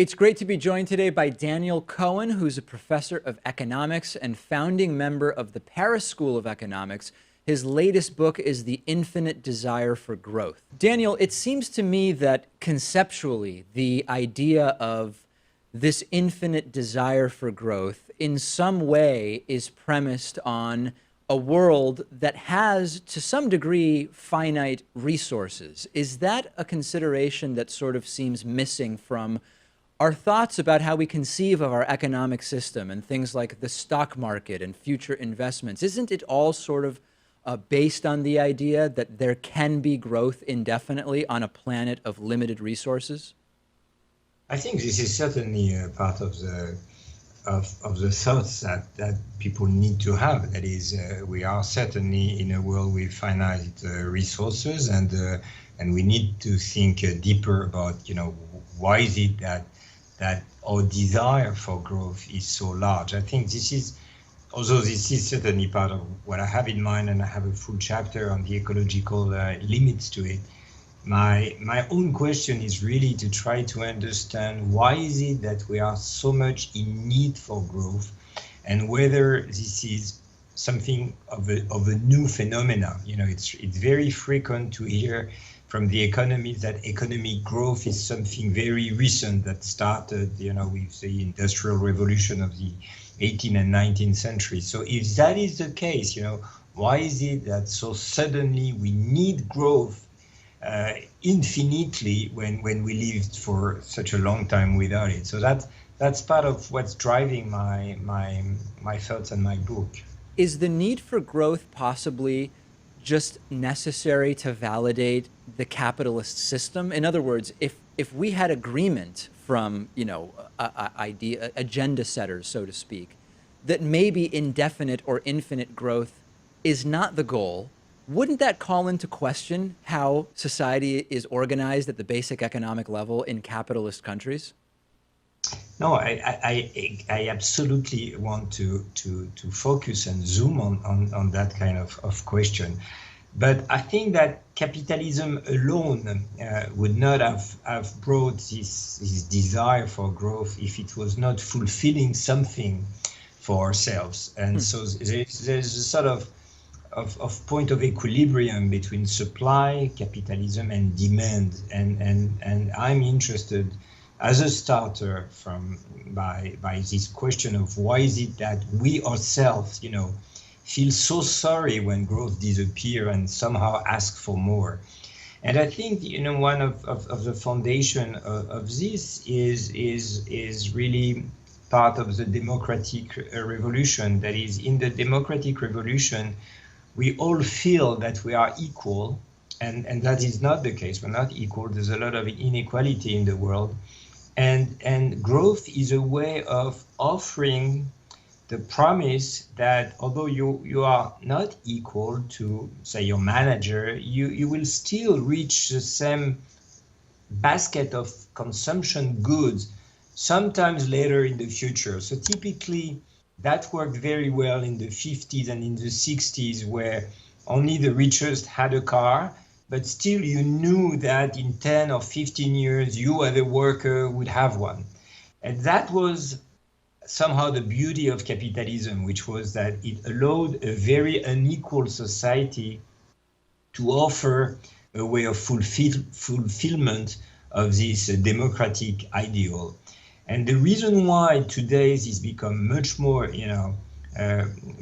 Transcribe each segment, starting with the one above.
It's great to be joined today by Daniel Cohen, who's a professor of economics and founding member of the Paris School of Economics. His latest book is The Infinite Desire for Growth. Daniel, it seems to me that conceptually, the idea of this infinite desire for growth in some way is premised on a world that has, to some degree, finite resources. Is that a consideration that sort of seems missing from our thoughts about how we conceive of our economic system and things like the stock market and future investments? Isn't it all sort of based on the idea that there can be growth indefinitely on a planet of limited resources? I think this is certainly part of the thoughts that people need to have. That is, we are certainly in a world with finite resources, and we need to think deeper about, why is it that our desire for growth is so large. I think this is certainly part of what I have in mind, and I have a full chapter on the ecological limits to it. My own question is really to try to understand why is it that we are so much in need for growth, and whether this is something of a new phenomena. It's very frequent to hear from the economists that economic growth is something very recent that started, with the Industrial Revolution of the 18th and 19th century. So if that is the case, why is it that so suddenly we need growth infinitely when we lived for such a long time without it? So that's part of what's driving my thoughts and my book. Is the need for growth possibly just necessary to validate the capitalist system? In other words, if we had agreement from, agenda setters, so to speak, that maybe indefinite or infinite growth is not the goal, wouldn't that call into question how society is organized at the basic economic level in capitalist countries? No, I absolutely want to focus and zoom on that kind of question. But I think that capitalism alone would not have brought this desire for growth if it was not fulfilling something for ourselves. And so there's a sort of point of equilibrium between supply, capitalism, and demand. And I'm interested as a starter by this question of why is it that we ourselves, feel so sorry when growth disappears and somehow ask for more. And I think, one of the foundation of this is really part of the democratic revolution. That is, in the democratic revolution, we all feel that we are equal, and that is not the case. We're not equal. There's a lot of inequality in the world. And growth is a way of offering the promise that although you are not equal to, say, your manager, you will still reach the same basket of consumption goods sometimes later in the future. So typically that worked very well in the 50s and in the 60s, where only the richest had a car, but still you knew that in 10 or 15 years, you as a worker would have one. And that was somehow the beauty of capitalism, which was that it allowed a very unequal society to offer a way of fulfillment of this democratic ideal. And the reason why today this become much more,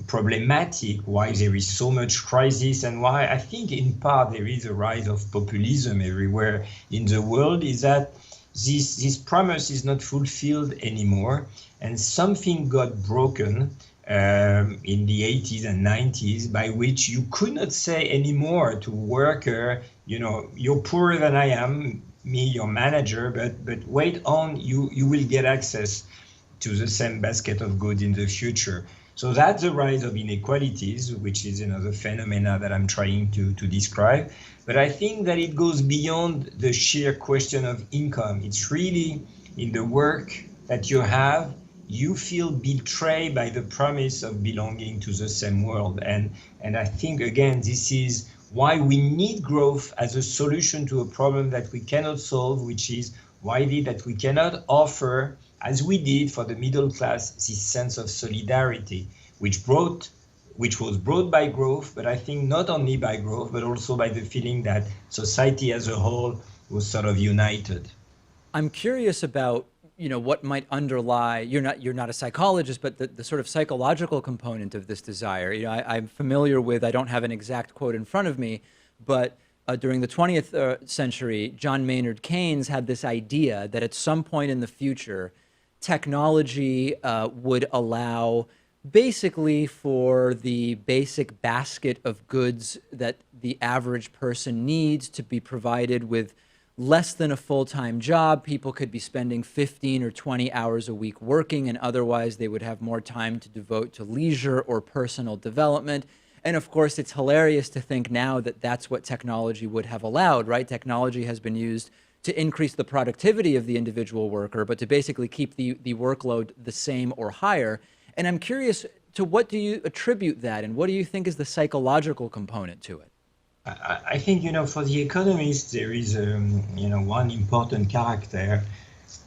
problematic, why there is so much crisis, and why I think in part there is a rise of populism everywhere in the world, is that this promise is not fulfilled anymore, and something got broken in the 80s and 90s, by which you could not say anymore to worker, you're poorer than I am, me, your manager, but wait on, you will get access to the same basket of goods in the future. So that's the rise of inequalities, which is another phenomena that I'm trying to describe. But I think that it goes beyond the sheer question of income. It's really in the work that you have, you feel betrayed by the promise of belonging to the same world. And I think, again, this is why we need growth as a solution to a problem that we cannot solve, which is Why is it that we cannot offer, as we did for the middle class, this sense of solidarity, which was brought by growth, but I think not only by growth, but also by the feeling that society as a whole was sort of united. I'm curious about, what might underlie, you're not a psychologist, but the sort of psychological component of this desire. I'm familiar with, I don't have an exact quote in front of me, but during the 20th century, John Maynard Keynes had this idea that at some point in the future, technology would allow basically for the basic basket of goods that the average person needs to be provided with less than a full-time job. People could be spending 15 or 20 hours a week working, and otherwise they would have more time to devote to leisure or personal development. And of course, it's hilarious to think now that that's what technology would have allowed, right? Technology has been used to increase the productivity of the individual worker, but to basically keep the workload the same or higher. And I'm curious, to what do you attribute that, and what do you think is the psychological component to it? I think, for the economists, there is, one important character,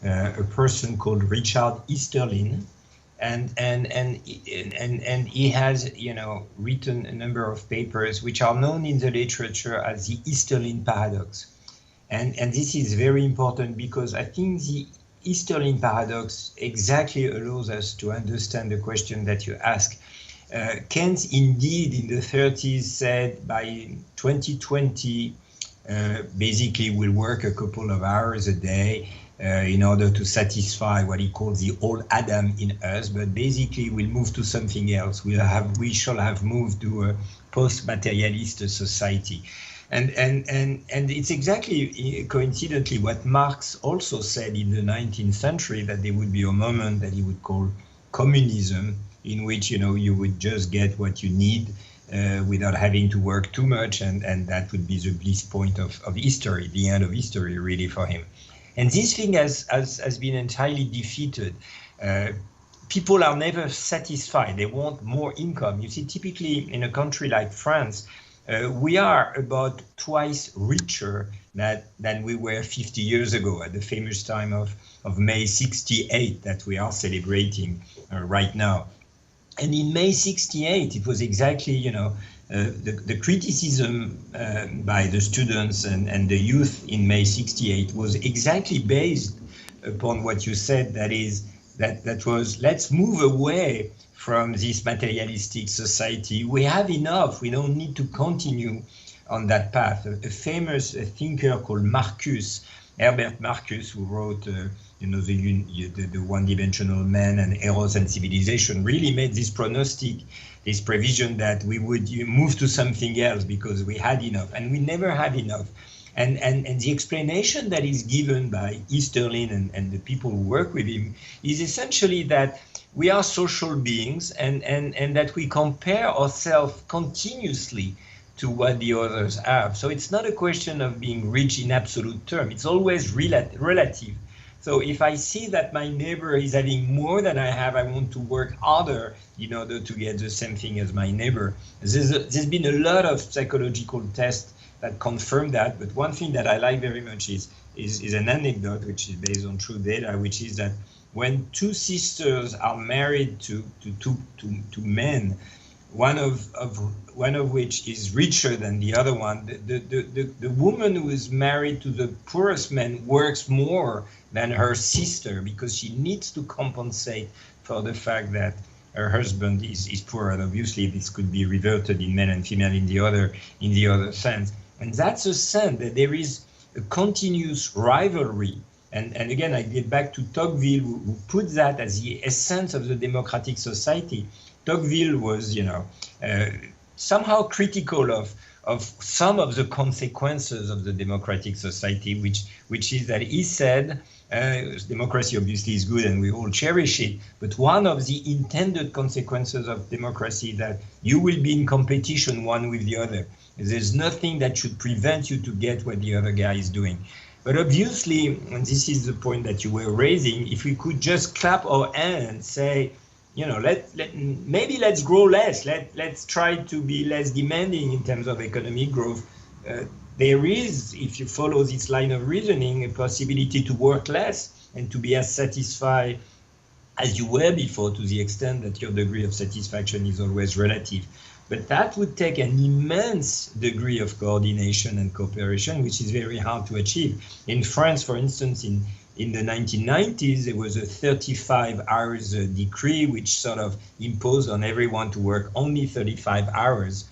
a person called Richard Easterlin, and he has, written a number of papers which are known in the literature as the Easterlin paradox. And this is very important because I think the Easterlin paradox exactly allows us to understand the question that you ask. Keynes indeed in the 30s said by 2020, basically we'll work a couple of hours a day in order to satisfy what he calls the old Adam in us, but basically we'll move to something else. We shall have moved to a post-materialist society. And it's exactly coincidentally what Marx also said in the 19th century, that there would be a moment that he would call communism, in which you would just get what you need without having to work too much, and that would be the bliss point of history, the end of history really for him. And this thing has been entirely defeated. People are never satisfied. They want more income. You see, typically in a country like France, we are about twice richer than we were 50 years ago at the famous time of May 68 that we are celebrating right now. And in May 68, it was exactly, the criticism by the students and the youth in May 68 was exactly based upon what you said, that was, let's move away from this materialistic society. We have enough. We don't need to continue on that path. A famous thinker called Herbert Marcus, who wrote the One-Dimensional Man and Eros and Civilization, really made this prognostic, this prevision that we would move to something else because we had enough, and we never had enough. And the explanation that is given by Easterlin and the people who work with him is essentially that we are social beings and that we compare ourselves continuously to what the others have. So it's not a question of being rich in absolute terms. It's always relative. So if I see that my neighbor is having more than I have, I want to work harder in order to get the same thing as my neighbor. There's been a lot of psychological tests that confirm that. But one thing that I like very much is an anecdote, which is based on true data, which is that when two sisters are married to men, one of which is richer than the other one, the woman who is married to the poorest man works more than her sister because she needs to compensate for the fact that her husband is poor. And obviously this could be reverted in male and female in the other sense. And that's a sense that there is a continuous rivalry. And again, I get back to Tocqueville, who put that as the essence of the democratic society. Tocqueville was, somehow critical of some of the consequences of the democratic society, which is that he said, democracy obviously is good and we all cherish it, but one of the intended consequences of democracy that you will be in competition one with the other. There's nothing that should prevent you to get what the other guy is doing. But obviously, and this is the point that you were raising, if we could just clap our hands and say, maybe let's grow less, let's try to be less demanding in terms of economic growth, there is, if you follow this line of reasoning, a possibility to work less and to be as satisfied as you were before, to the extent that your degree of satisfaction is always relative. But that would take an immense degree of coordination and cooperation, which is very hard to achieve. In France, for instance, in the 1990s, there was a 35 hours decree, which sort of imposed on everyone to work only 35 hours.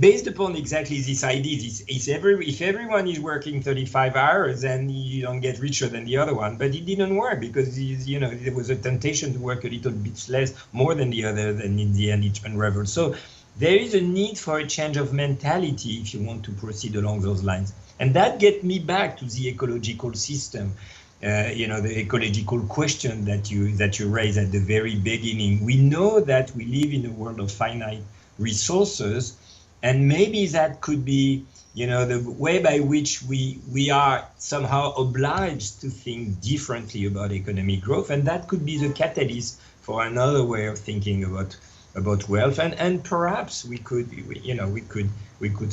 Based upon exactly this idea, if everyone is working 35 hours, then you don't get richer than the other one. But it didn't work because there was a temptation to work a little bit less, more than the other, and in the end it unraveled. So there is a need for a change of mentality if you want to proceed along those lines. And that gets me back to the ecological system. The ecological question that you raised at the very beginning. We know that we live in a world of finite resources, and maybe that could be the way by which we are somehow obliged to think differently about economic growth, and that could be the catalyst for another way of thinking about wealth, and perhaps we could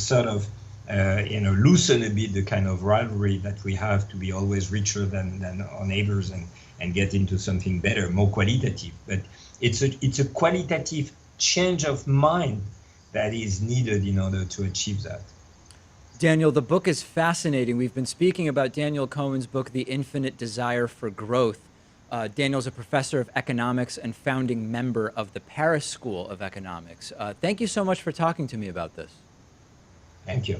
sort of loosen a bit the kind of rivalry that we have to be always richer than our neighbors, and get into something better, more qualitative. But it's a qualitative change of mind that is needed in order to achieve that. Daniel, the book is fascinating. We've been speaking about Daniel Cohen's book, The Infinite Desire for Growth. Daniel's a professor of economics and founding member of the Paris School of Economics. Thank you so much for talking to me about this. Thank you.